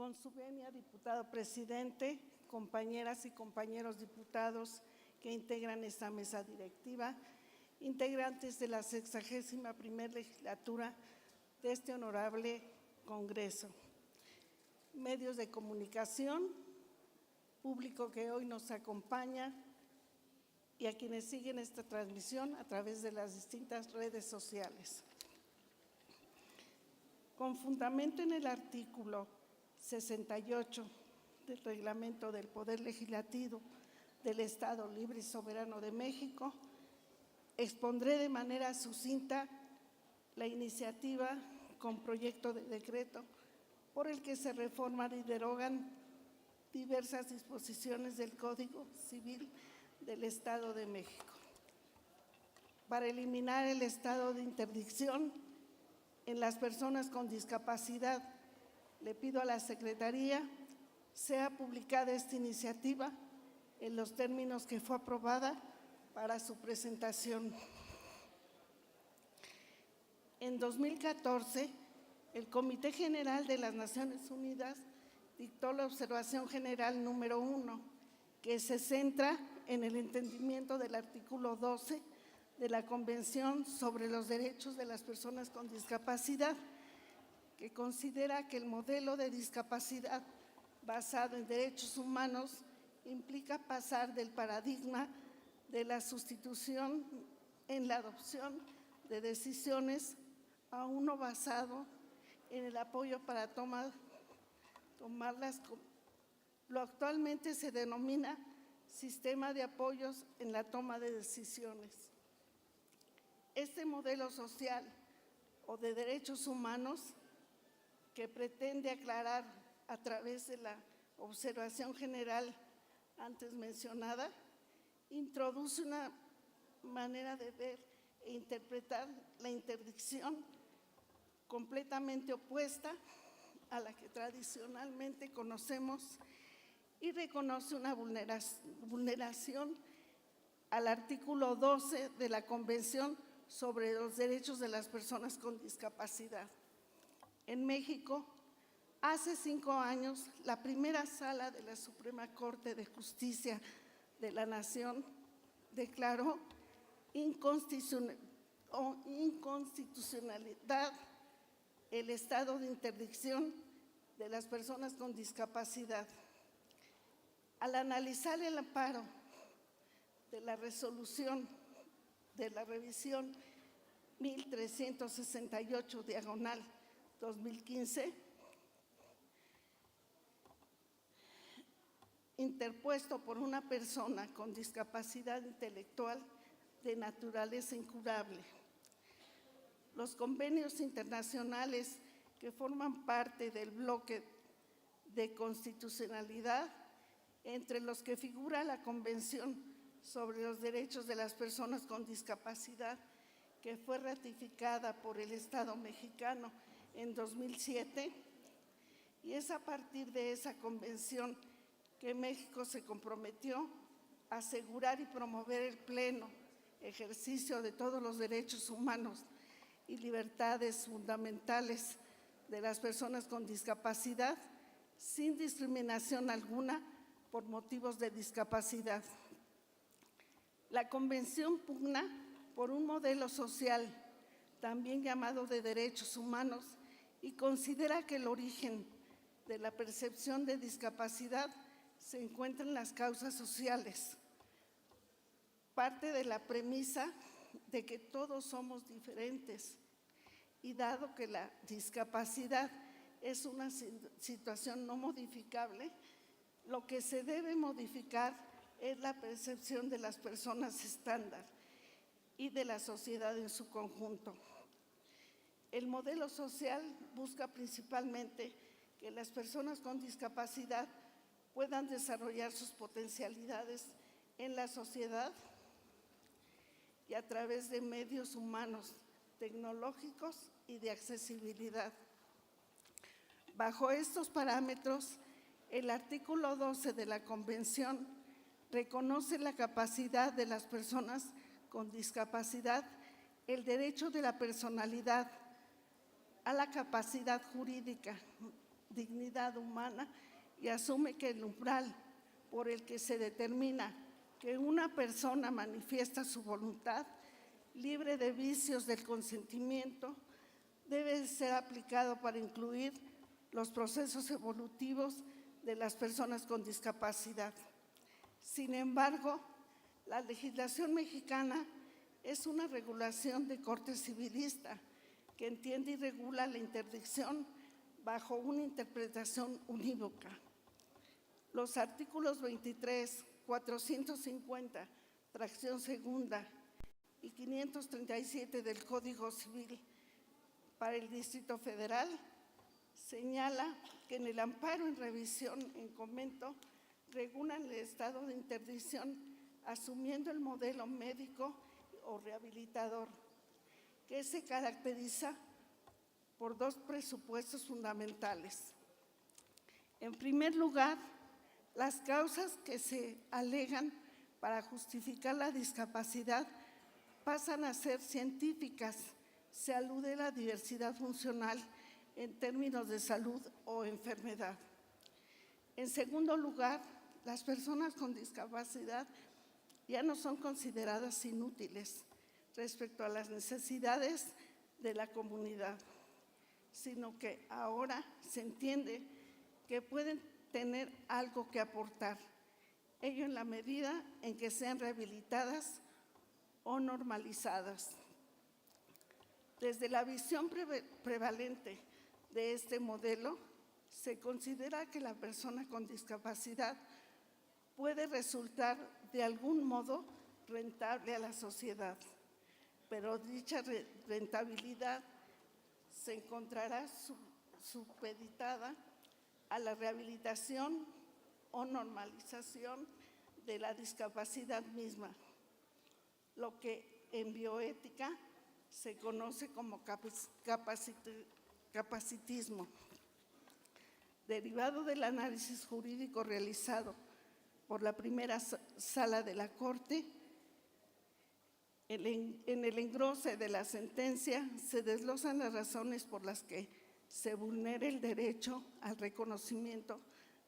Con su venia, diputado presidente, compañeras y compañeros diputados que integran esta mesa directiva, integrantes de la 61ª legislatura de este honorable Congreso, medios de comunicación, público que hoy nos acompaña y a quienes siguen esta transmisión a través de las distintas redes sociales. Con fundamento en el artículo 68 del Reglamento del Poder Legislativo del Estado Libre y Soberano de México, expondré de manera sucinta la iniciativa con proyecto de decreto por el que se reforman y derogan diversas disposiciones del Código Civil del Estado de México para eliminar el estado de interdicción en las personas con discapacidad. Le pido a la Secretaría sea publicada esta iniciativa en los términos que fue aprobada para su presentación. En 2014, el Comité General de las Naciones Unidas dictó la Observación General número 1, que se centra en el entendimiento del artículo 12 de la Convención sobre los Derechos de las Personas con Discapacidad, que considera que el modelo de discapacidad basado en derechos humanos implica pasar del paradigma de la sustitución en la adopción de decisiones a uno basado en el apoyo para tomarlas. Lo actualmente se denomina sistema de apoyos en la toma de decisiones. Este modelo social o de derechos humanos que pretende aclarar a través de la observación general antes mencionada, introduce una manera de ver e interpretar la interdicción completamente opuesta a la que tradicionalmente conocemos y reconoce una vulneración al artículo 12 de la Convención sobre los Derechos de las Personas con Discapacidad. En México, hace 5 años, la primera sala de la Suprema Corte de Justicia de la Nación declaró inconstitucionalidad el estado de interdicción de las personas con discapacidad. Al analizar el amparo de la resolución de la revisión 1368/2015, interpuesto por una persona con discapacidad intelectual de naturaleza incurable. Los convenios internacionales que forman parte del bloque de constitucionalidad, entre los que figura la Convención sobre los Derechos de las Personas con Discapacidad, que fue ratificada por el Estado mexicano en 2007, y es a partir de esa convención que México se comprometió a asegurar y promover el pleno ejercicio de todos los derechos humanos y libertades fundamentales de las personas con discapacidad, sin discriminación alguna por motivos de discapacidad. La Convención pugna por un modelo social, también llamado de derechos humanos, y considera que el origen de la percepción de discapacidad se encuentra en las causas sociales. Parte de la premisa de que todos somos diferentes y dado que la discapacidad es una situación no modificable, lo que se debe modificar es la percepción de las personas estándar y de la sociedad en su conjunto. El modelo social busca principalmente que las personas con discapacidad puedan desarrollar sus potencialidades en la sociedad y a través de medios humanos, tecnológicos y de accesibilidad. Bajo estos parámetros, el artículo 12 de la Convención reconoce la capacidad de las personas con discapacidad, el derecho de la personalidad a la capacidad jurídica, dignidad humana y asume que el umbral por el que se determina que una persona manifiesta su voluntad, libre de vicios del consentimiento, debe ser aplicado para incluir los procesos evolutivos de las personas con discapacidad. Sin embargo, la legislación mexicana es una regulación de corte civilista que entiende y regula la interdicción bajo una interpretación unívoca. Los artículos 23, 450, fracción segunda y 537 del Código Civil para el Distrito Federal señala que en el amparo en revisión en comento regulan el estado de interdicción asumiendo el modelo médico o rehabilitador, que se caracteriza por dos presupuestos fundamentales. En primer lugar, las causas que se alegan para justificar la discapacidad pasan a ser científicas. Se alude a la diversidad funcional en términos de salud o enfermedad. En segundo lugar, las personas con discapacidad ya no son consideradas inútiles respecto a las necesidades de la comunidad, sino que ahora se entiende que pueden tener algo que aportar, ello en la medida en que sean rehabilitadas o normalizadas. Desde la visión prevalente de este modelo, se considera que la persona con discapacidad puede resultar de algún modo rentable a la sociedad, pero dicha rentabilidad se encontrará supeditada a la rehabilitación o normalización de la discapacidad misma, lo que en bioética se conoce como capacitismo. Derivado del análisis jurídico realizado por la primera sala de la Corte, en el engrose de la sentencia se desglosan las razones por las que se vulnera el derecho al reconocimiento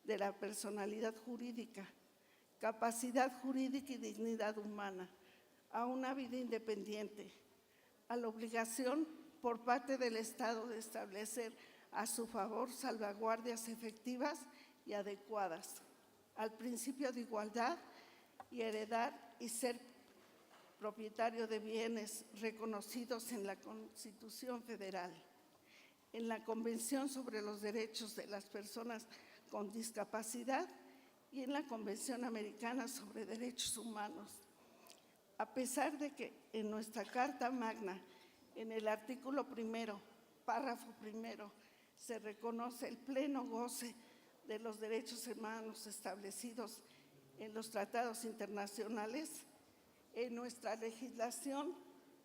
de la personalidad jurídica, capacidad jurídica y dignidad humana, a una vida independiente, a la obligación por parte del Estado de establecer a su favor salvaguardias efectivas y adecuadas, al principio de igualdad y heredar y ser propietario de bienes reconocidos en la Constitución Federal, en la Convención sobre los Derechos de las Personas con Discapacidad y en la Convención Americana sobre Derechos Humanos. A pesar de que en nuestra Carta Magna, en el artículo primero, párrafo primero, se reconoce el pleno goce de los derechos humanos establecidos en los tratados internacionales, en nuestra legislación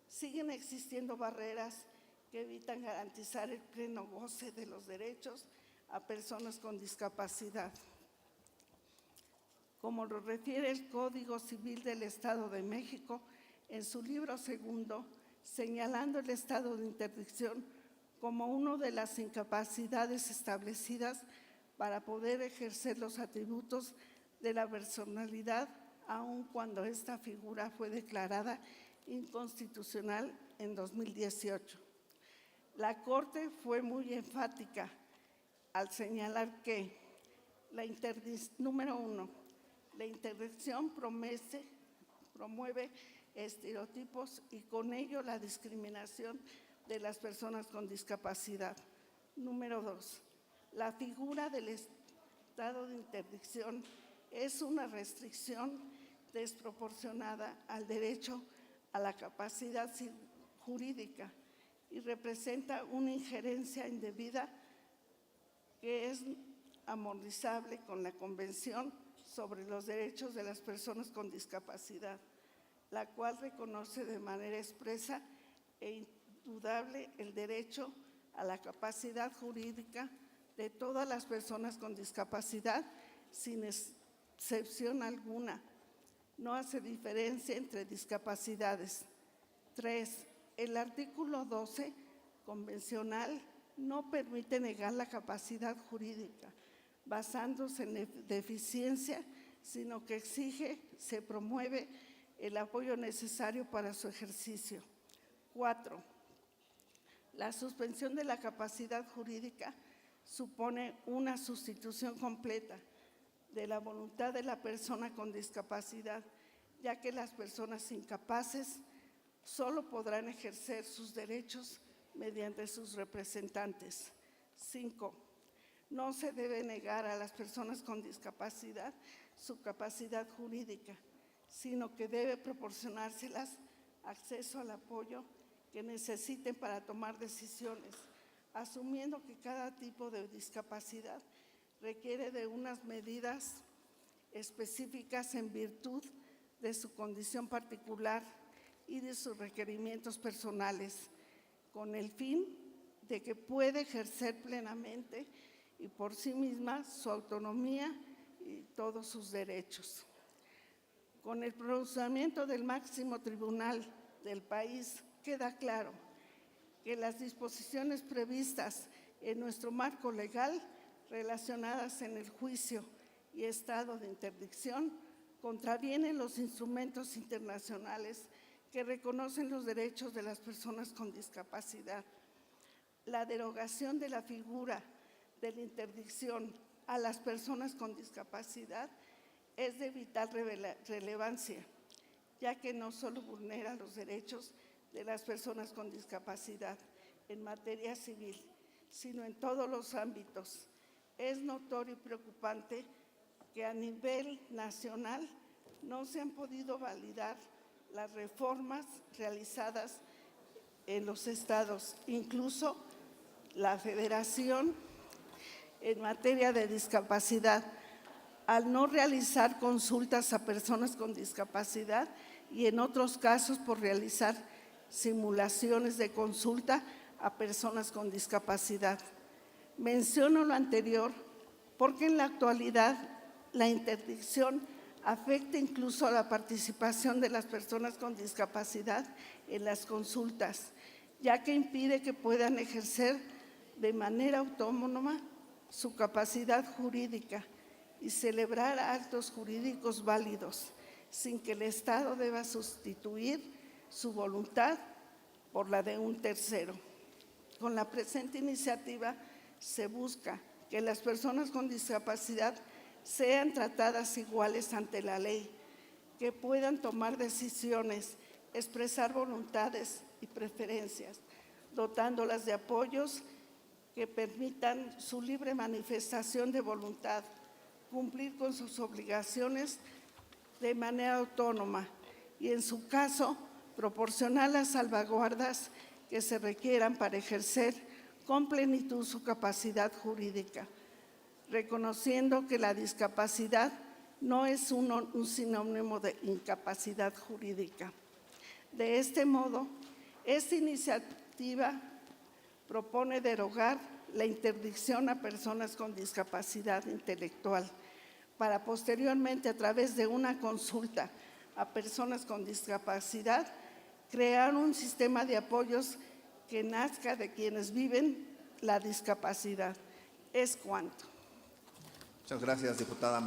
siguen existiendo barreras que evitan garantizar el pleno goce de los derechos a personas con discapacidad. Como lo refiere el Código Civil del Estado de México en su libro segundo, señalando el estado de interdicción como una de las incapacidades establecidas para poder ejercer los atributos de la personalidad, aun cuando esta figura fue declarada inconstitucional en 2018. La Corte fue muy enfática al señalar que número uno, la interdicción promueve estereotipos y con ello la discriminación de las personas con discapacidad. Número dos, la figura del estado de interdicción es una restricción desproporcionada al derecho a la capacidad jurídica y representa una injerencia indebida que es armonizable con la Convención sobre los Derechos de las Personas con Discapacidad, la cual reconoce de manera expresa e indudable el derecho a la capacidad jurídica de todas las personas con discapacidad sin excepción alguna. No hace diferencia entre discapacidades. 3. El artículo 12 convencional no permite negar la capacidad jurídica basándose en deficiencia, sino que exige, se promueve el apoyo necesario para su ejercicio. 4. La suspensión de la capacidad jurídica supone una sustitución completa de la voluntad de la persona con discapacidad, ya que las personas incapaces solo podrán ejercer sus derechos mediante sus representantes. 5. No se debe negar a las personas con discapacidad su capacidad jurídica, sino que debe proporcionárselas acceso al apoyo que necesiten para tomar decisiones, asumiendo que cada tipo de discapacidad requiere de unas medidas específicas en virtud de su condición particular y de sus requerimientos personales, con el fin de que pueda ejercer plenamente y por sí misma su autonomía y todos sus derechos. Con el pronunciamiento del máximo tribunal del país queda claro que las disposiciones previstas en nuestro marco legal relacionadas en el juicio y estado de interdicción contravienen los instrumentos internacionales que reconocen los derechos de las personas con discapacidad. La derogación de la figura de la interdicción a las personas con discapacidad es de vital relevancia, ya que no solo vulnera los derechos de las personas con discapacidad en materia civil, sino en todos los ámbitos. Es notorio y preocupante que a nivel nacional no se han podido validar las reformas realizadas en los estados, incluso la Federación en materia de discapacidad, al no realizar consultas a personas con discapacidad y en otros casos por realizar simulaciones de consulta a personas con discapacidad. Menciono lo anterior porque en la actualidad la interdicción afecta incluso a la participación de las personas con discapacidad en las consultas, ya que impide que puedan ejercer de manera autónoma su capacidad jurídica y celebrar actos jurídicos válidos, sin que el Estado deba sustituir su voluntad por la de un tercero. Con la presente iniciativa se busca que las personas con discapacidad sean tratadas iguales ante la ley, que puedan tomar decisiones, expresar voluntades y preferencias, dotándolas de apoyos que permitan su libre manifestación de voluntad, cumplir con sus obligaciones de manera autónoma y, en su caso, proporcionar las salvaguardas que se requieran para ejercer con plenitud su capacidad jurídica, reconociendo que la discapacidad no es un sinónimo de incapacidad jurídica. De este modo, esta iniciativa propone derogar la interdicción a personas con discapacidad intelectual para posteriormente, a través de una consulta a personas con discapacidad, crear un sistema de apoyos que nazca de quienes viven la discapacidad. Es cuanto. Muchas gracias, diputada.